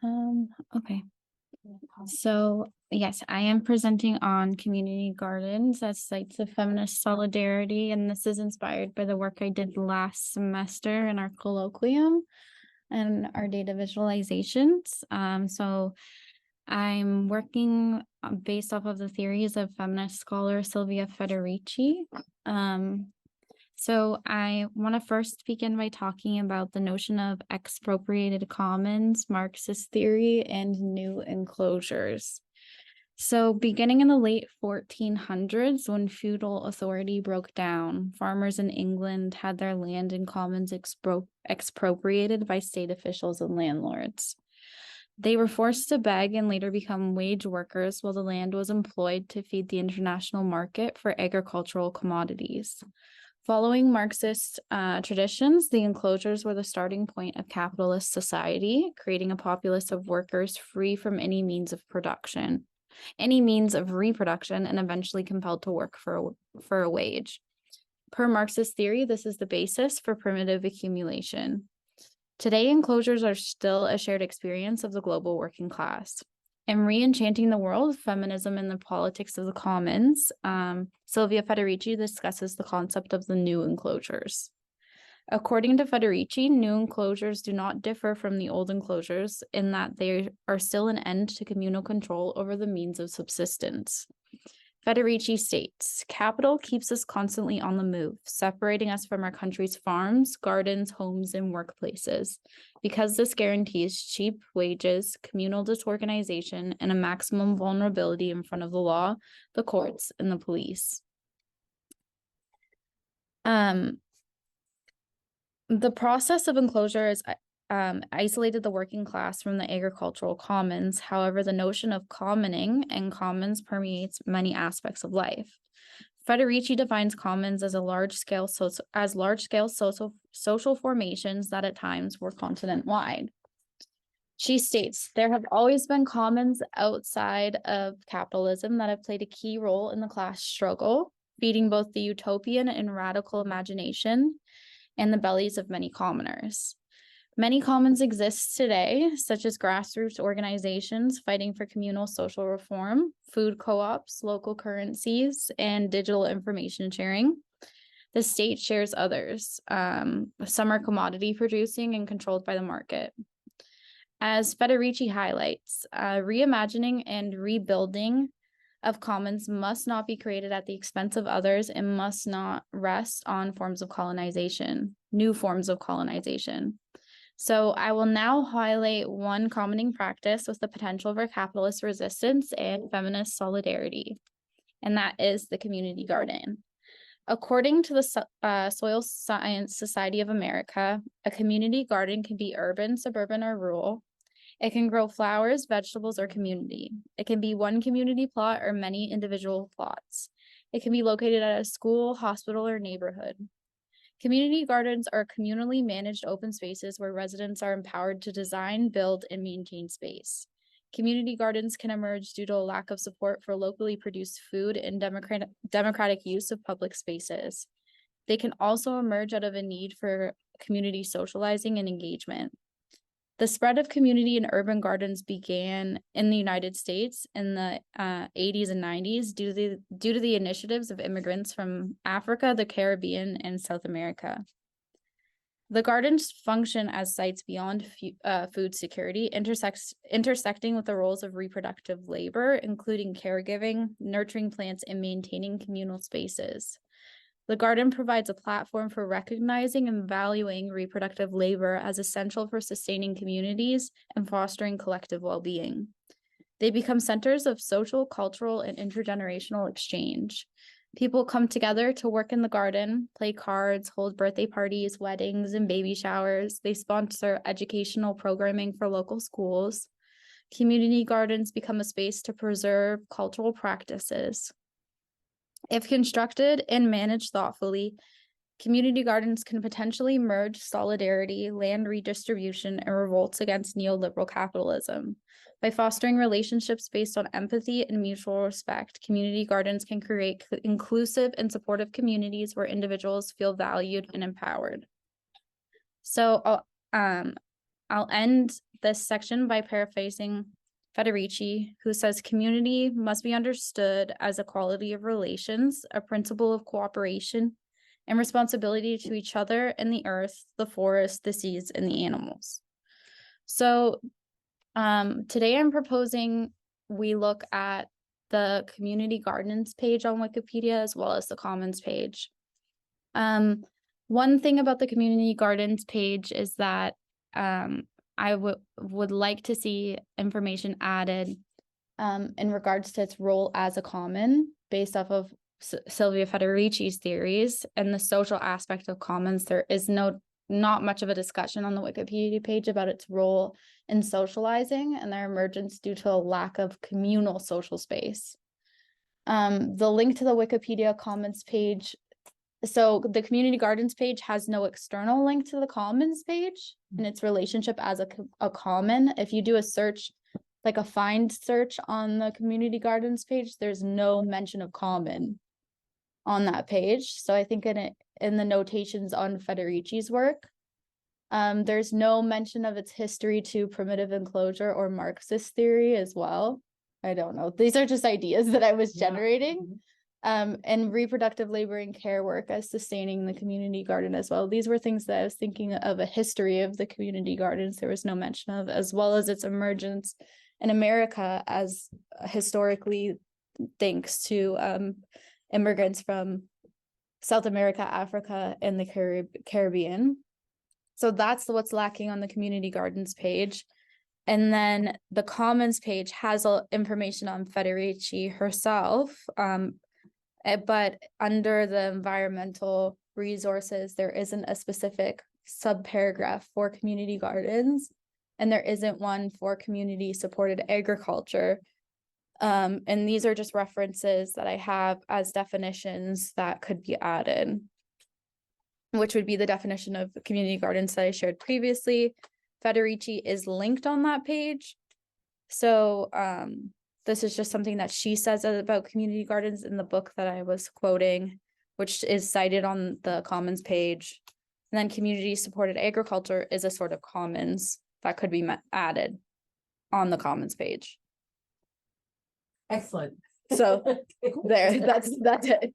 Okay. So, yes, I am presenting on community gardens as sites of feminist solidarity, and this is inspired by the work I did last semester in our colloquium and our data visualizations. So I'm working based off of the theories of feminist scholar Silvia Federici. So I want to first begin by talking about the notion of expropriated commons, Marxist theory, and new enclosures. So beginning in the late 1400s, when feudal authority broke down, farmers in England had their land and commons expropriated by state officials and landlords. They were forced to beg and later become wage workers while the land was employed to feed the international market for agricultural commodities. Following Marxist traditions, the enclosures were the starting point of capitalist society, creating a populace of workers free from any means of reproduction, and eventually compelled to work for a wage. Per Marxist theory, this is the basis for primitive accumulation. Today, enclosures are still a shared experience of the global working class. In Re-Enchanting the World, Feminism and the Politics of the Commons, Silvia Federici discusses the concept of the new enclosures. According to Federici, new enclosures do not differ from the old enclosures in that they are still an end to communal control over the means of subsistence. Federici states, capital keeps us constantly on the move, separating us from our country's farms, gardens, homes, and workplaces, because this guarantees cheap wages, communal disorganization, and a maximum vulnerability in front of the law, the courts, and the police. The process of enclosure is isolated the working class from the agricultural commons. However, the notion of commoning and commons permeates many aspects of life. Federici defines commons as large-scale social formations that at times were continent-wide. She states, there have always been commons outside of capitalism that have played a key role in the class struggle, feeding both the utopian and radical imagination and the bellies of many commoners. Many commons exist today, such as grassroots organizations fighting for communal social reform, food co-ops, local currencies, and digital information sharing. The state shares others. Some are commodity producing and controlled by the market. As Federici highlights, reimagining and rebuilding of commons must not be created at the expense of others and must not rest on new forms of colonization. So I will now highlight one commoning practice with the potential for capitalist resistance and feminist solidarity, and that is the community garden. According to the Soil Science Society of America, a community garden can be urban, suburban, or rural. It can grow flowers, vegetables, or community. It can be one community plot or many individual plots. It can be located at a school, hospital, or neighborhood. Community gardens are communally managed open spaces where residents are empowered to design, build, and maintain space. Community gardens can emerge due to a lack of support for locally produced food and democratic use of public spaces. They can also emerge out of a need for community socializing and engagement. The spread of community and urban gardens began in the United States in the 80s and 90s due to the initiatives of immigrants from Africa, the Caribbean, and South America. The gardens function as sites beyond food security, intersecting with the roles of reproductive labor, including caregiving, nurturing plants, and maintaining communal spaces. The garden provides a platform for recognizing and valuing reproductive labor as essential for sustaining communities and fostering collective well-being. They become centers of social, cultural, and intergenerational exchange. People come together to work in the garden, play cards, hold birthday parties, weddings, and baby showers. They sponsor educational programming for local schools. Community gardens become a space to preserve cultural practices. If constructed and managed thoughtfully, community gardens can potentially merge solidarity, land redistribution, and revolts against neoliberal capitalism. By fostering relationships based on empathy and mutual respect, community gardens can create inclusive and supportive communities where individuals feel valued and empowered. So I'll end this section by paraphrasing Federici, who says community must be understood as a quality of relations, a principle of cooperation and responsibility to each other and the earth, the forest, the seas, and the animals. So today I'm proposing we look at the community gardens page on Wikipedia as well as the commons page. One thing about the community gardens page is that I would like to see information added in regards to its role as a common based off of Silvia Federici's theories and the social aspect of commons. There is not much of a discussion on the Wikipedia page about its role in socializing and their emergence due to a lack of communal social space. The link to the Wikipedia commons page, so the community gardens page has no external link to the commons page and its relationship as a common. If you do a search, like a find search on the community gardens page, there's no mention of common on that page. So I think in the notations on Federici's work, there's no mention of its history to primitive enclosure or Marxist theory as well. I don't know. These are just ideas that I was generating. And reproductive labor and care work as sustaining the community garden as well. These were things that I was thinking of, a history of the community gardens there was no mention of, as well as its emergence in America as historically thanks to immigrants from South America, Africa, and the Caribbean. So that's what's lacking on the community gardens page. And then the commons page has information on Federici herself, but under the environmental resources, there isn't a specific subparagraph for community gardens, and there isn't one for community supported agriculture. And these are just references that I have as definitions that could be added, which would be the definition of community gardens that I shared previously. Federici is linked on that page. So this is just something that she says about community gardens in the book that I was quoting, which is cited on the commons page. And then community supported agriculture is a sort of commons that could be added on the commons page. Excellent. So there, that's it.